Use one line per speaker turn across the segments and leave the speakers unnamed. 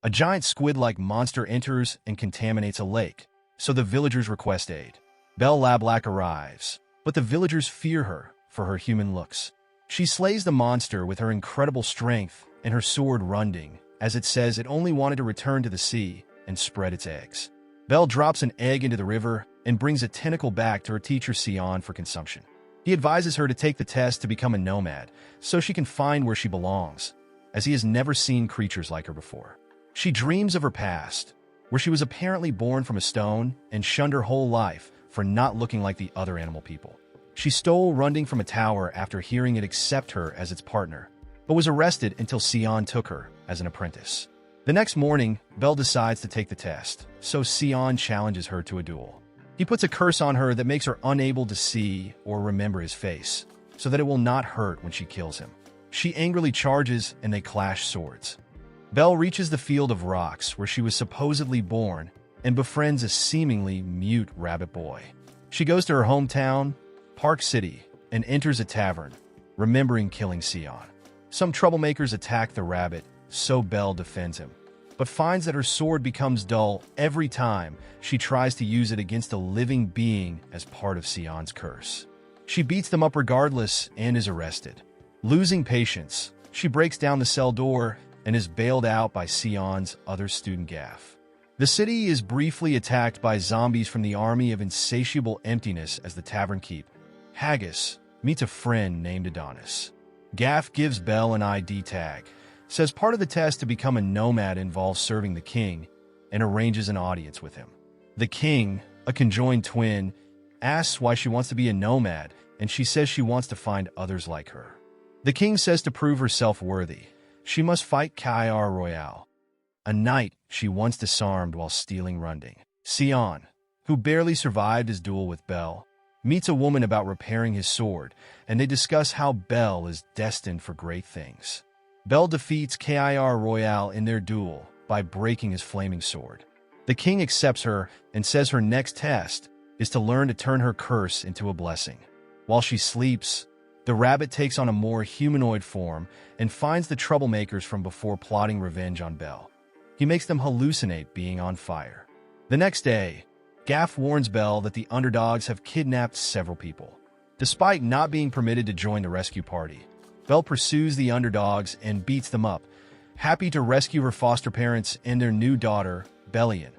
A giant squid-like monster enters and contaminates a lake, so the villagers request aid. Belle LeBlanc arrives, but the villagers fear her for her human looks. She slays the monster with her incredible strength and her sword Runding, as it says it only wanted to return to the sea and spread its eggs. Belle drops an egg into the river and brings a tentacle back to her teacher Sion for consumption. He advises her to take the test to become a nomad so she can find where she belongs, as he has never seen creatures like her before. She dreams of her past, where she was apparently born from a stone and shunned her whole life for not looking like the other animal people. She stole Runding from a tower after hearing it accept her as its partner, but was arrested until Sion took her as an apprentice. The next morning, Belle decides to take the test, so Sion challenges her to a duel. He puts a curse on her that makes her unable to see or remember his face, so that it will not hurt when she kills him. She angrily charges and they clash swords. Belle reaches the field of rocks where she was supposedly born and befriends a seemingly mute rabbit boy. She goes to her hometown, Park City, and enters a tavern, remembering killing Sion. Some troublemakers attack the rabbit, so Belle defends him, but finds that her sword becomes dull every time she tries to use it against a living being as part of Sion's curse. She beats them up regardless and is arrested. Losing patience, she breaks down the cell door and is bailed out by Sion's other student Gaff. The city is briefly attacked by zombies from the army of insatiable emptiness as the tavern keep. Haggis meets a friend named Adonis. Gaff gives Belle an ID tag, says part of the test to become a nomad involves serving the king, and arranges an audience with him. The king, a conjoined twin, asks why she wants to be a nomad, and she says she wants to find others like her. The king says to prove herself worthy, she must fight Kair Royale, a knight she once disarmed while stealing Runding. Sion, who barely survived his duel with Belle, meets a woman about repairing his sword, and they discuss how Belle is destined for great things. Belle defeats Kair Royale in their duel by breaking his flaming sword. The king accepts her and says her next test is to learn to turn her curse into a blessing. While she sleeps, the rabbit takes on a more humanoid form and finds the troublemakers from before plotting revenge on Belle. He makes them hallucinate being on fire. The next day, Gaff warns Belle that the underdogs have kidnapped several people. Despite not being permitted to join the rescue party, Belle pursues the underdogs and beats them up, happy to rescue her foster parents and their new daughter, Bellion,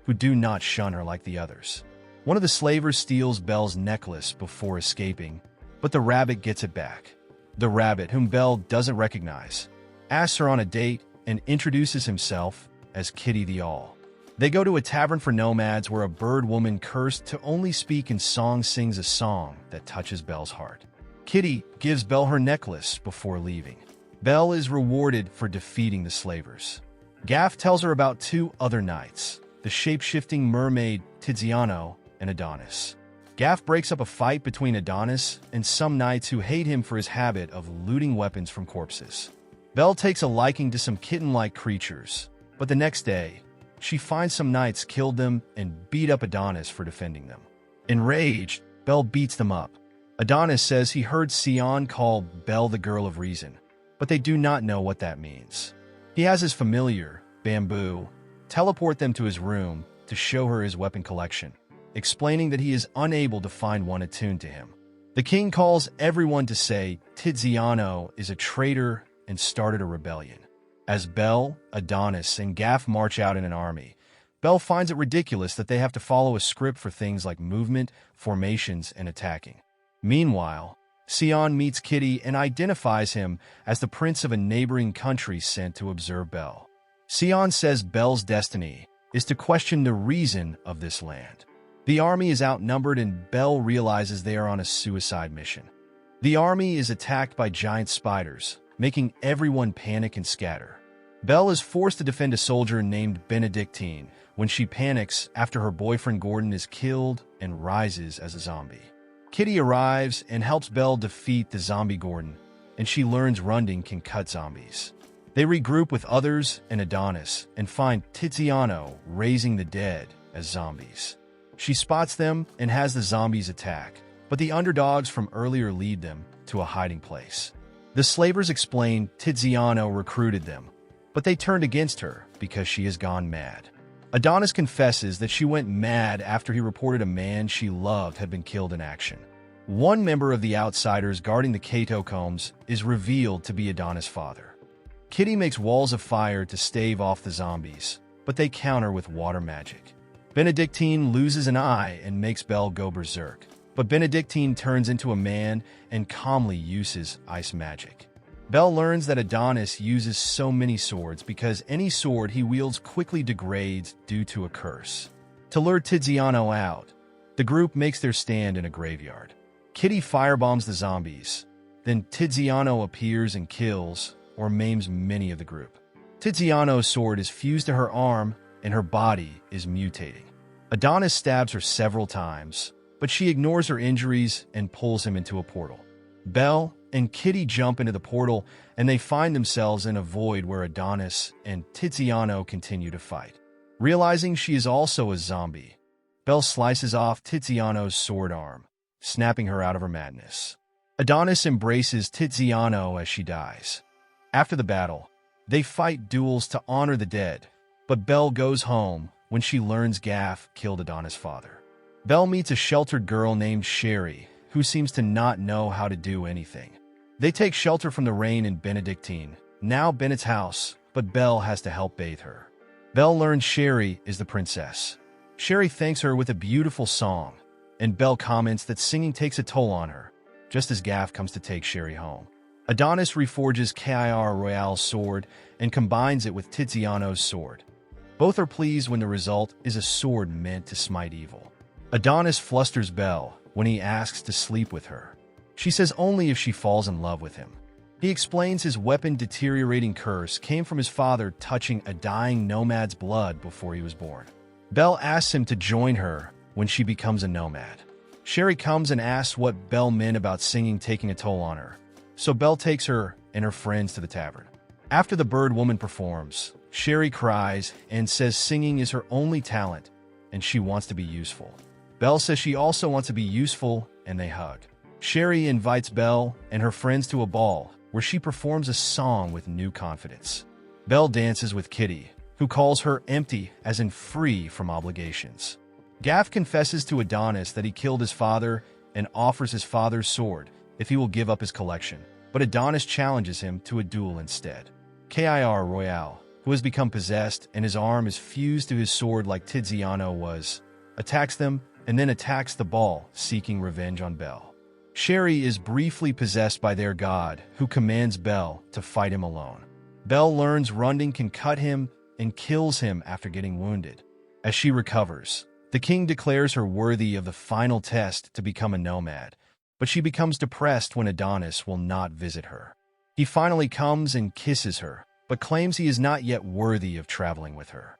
who do not shun her like the others. One of the slavers steals Belle's necklace before escaping, but the rabbit gets it back. The rabbit, whom Belle doesn't recognize, asks her on a date and introduces himself as Kitty the Owl. They go to a tavern for nomads where a bird woman cursed to only speak in song sings a song that touches Belle's heart. Kitty gives Belle her necklace before leaving. Belle is rewarded for defeating the slavers. Gaff tells her about two other knights, the shape-shifting mermaid Tiziano and Adonis. Gaff breaks up a fight between Adonis and some knights who hate him for his habit of looting weapons from corpses. Belle takes a liking to some kitten-like creatures, but the next day, she finds some knights killed them and beat up Adonis for defending them. Enraged, Belle beats them up. Adonis says he heard Sion call Belle the Girl of Reason, but they do not know what that means. He has his familiar, Bamboo, teleport them to his room to show her his weapon collection, explaining that he is unable to find one attuned to him. The king calls everyone to say Tiziano is a traitor and started a rebellion. As Belle, Adonis, and Gaff march out in an army, Belle finds it ridiculous that they have to follow a script for things like movement, formations, and attacking. Meanwhile, Sion meets Kitty and identifies him as the prince of a neighboring country sent to observe Belle. Sion says Belle's destiny is to question the reason of this land. The army is outnumbered and Belle realizes they are on a suicide mission. The army is attacked by giant spiders, making everyone panic and scatter. Belle is forced to defend a soldier named Benedictine when she panics after her boyfriend Gordon is killed and rises as a zombie. Kitty arrives and helps Belle defeat the zombie Gordon, and she learns Runding can cut zombies. They regroup with others and Adonis and find Tiziano raising the dead as zombies. She spots them and has the zombies attack, but the underdogs from earlier lead them to a hiding place. The slavers explain Tiziano recruited them, but they turned against her because she has gone mad. Adonis confesses that she went mad after he reported a man she loved had been killed in action. One member of the outsiders guarding the catacombs is revealed to be Adonis' father. Kitty makes walls of fire to stave off the zombies, but they counter with water magic. Benedictine loses an eye and makes Belle go berserk, but Benedictine turns into a man and calmly uses ice magic. Belle learns that Adonis uses so many swords because any sword he wields quickly degrades due to a curse. To lure Tiziano out, the group makes their stand in a graveyard. Kitty firebombs the zombies. Then Tiziano appears and kills or maims many of the group. Tiziano's sword is fused to her arm and her body is mutating. Adonis stabs her several times, but she ignores her injuries and pulls him into a portal. Belle and Kitty jump into the portal and they find themselves in a void where Adonis and Tiziano continue to fight. Realizing she is also a zombie, Belle slices off Tiziano's sword arm, snapping her out of her madness. Adonis embraces Tiziano as she dies. After the battle, they fight duels to honor the dead, but Belle goes home when she learns Gaff killed Adonis' father. Belle meets a sheltered girl named Sherry, who seems to not know how to do anything. They take shelter from the rain in Benedictine, now Bennett's house, but Belle has to help bathe her. Belle learns Sherry is the princess. Sherry thanks her with a beautiful song, and Belle comments that singing takes a toll on her, just as Gaff comes to take Sherry home. Adonis reforges Kir Royale's sword and combines it with Tiziano's sword. Both are pleased when the result is a sword meant to smite evil. Adonis flusters Belle when he asks to sleep with her. She says only if she falls in love with him. He explains his weapon-deteriorating curse came from his father touching a dying nomad's blood before he was born. Belle asks him to join her when she becomes a nomad. Sherry comes and asks what Belle meant about singing taking a toll on her, so Belle takes her and her friends to the tavern. After the bird woman performs, Sherry cries and says singing is her only talent and she wants to be useful. Belle says she also wants to be useful and they hug. Sherry invites Belle and her friends to a ball where she performs a song with new confidence. Belle dances with Kitty, who calls her empty as in free from obligations. Gaff confesses to Adonis that he killed his father and offers his father's sword if he will give up his collection, but Adonis challenges him to a duel instead. Kir Royale, who has become possessed and his arm is fused to his sword like Tiziano was, attacks them and then attacks the ball, seeking revenge on Belle. Sherry is briefly possessed by their god, who commands Belle to fight him alone. Belle learns Runding can cut him and kills him after getting wounded. As she recovers, the king declares her worthy of the final test to become a nomad, but she becomes depressed when Adonis will not visit her. He finally comes and kisses her, but claims he is not yet worthy of traveling with her.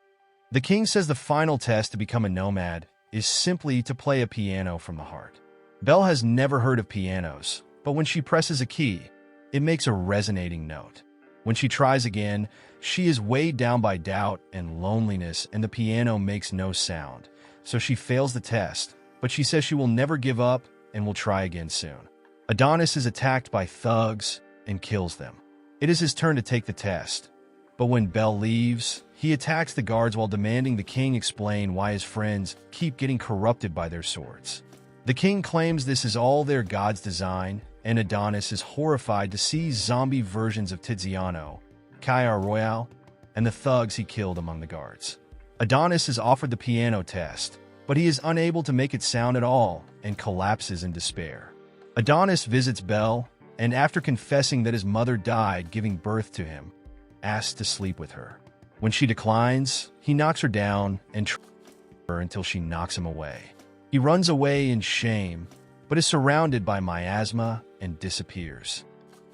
The king says the final test to become a nomad is simply to play a piano from the heart. Belle has never heard of pianos, but when she presses a key, it makes a resonating note. When she tries again, she is weighed down by doubt and loneliness and the piano makes no sound, so she fails the test, but she says she will never give up and will try again soon. Adonis is attacked by thugs and kills them. It is his turn to take the test, but when Belle leaves, he attacks the guards while demanding the king explain why his friends keep getting corrupted by their swords. The king claims this is all their god's design, and Adonis is horrified to see zombie versions of Tiziano, Kir Royale, and the thugs he killed among the guards. Adonis is offered the piano test, but he is unable to make it sound at all and collapses in despair. Adonis visits Belle, and after confessing that his mother died giving birth to him, asks to sleep with her. When she declines, he knocks her down and tries her until she knocks him away. He runs away in shame, but is surrounded by miasma and disappears.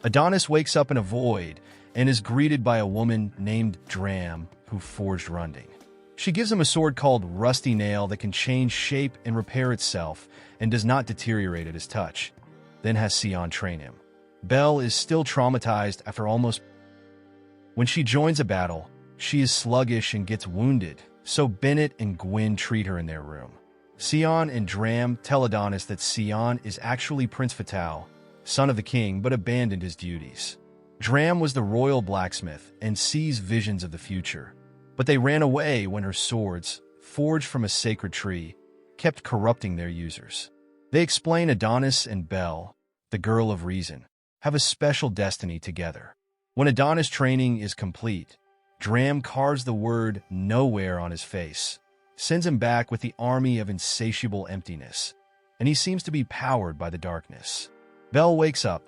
Adonis wakes up in a void and is greeted by a woman named Dram who forged Runding. She gives him a sword called Rusty Nail that can change shape and repair itself and does not deteriorate at his touch, then has Sion train him. Belle is still traumatized after almost... When she joins a battle, she is sluggish and gets wounded, so Bennett and Gwen treat her in their room. Sion and Dram tell Adonis that Sion is actually Prince Fatal, son of the king, but abandoned his duties. Dram was the royal blacksmith and sees visions of the future, but they ran away when her swords, forged from a sacred tree, kept corrupting their users. They explain Adonis and Bel, the girl of reason, have a special destiny together. When Adonis' training is complete, Dram carves the word nowhere on his face, sends him back with the army of insatiable emptiness, and he seems to be powered by the darkness. Bel wakes up,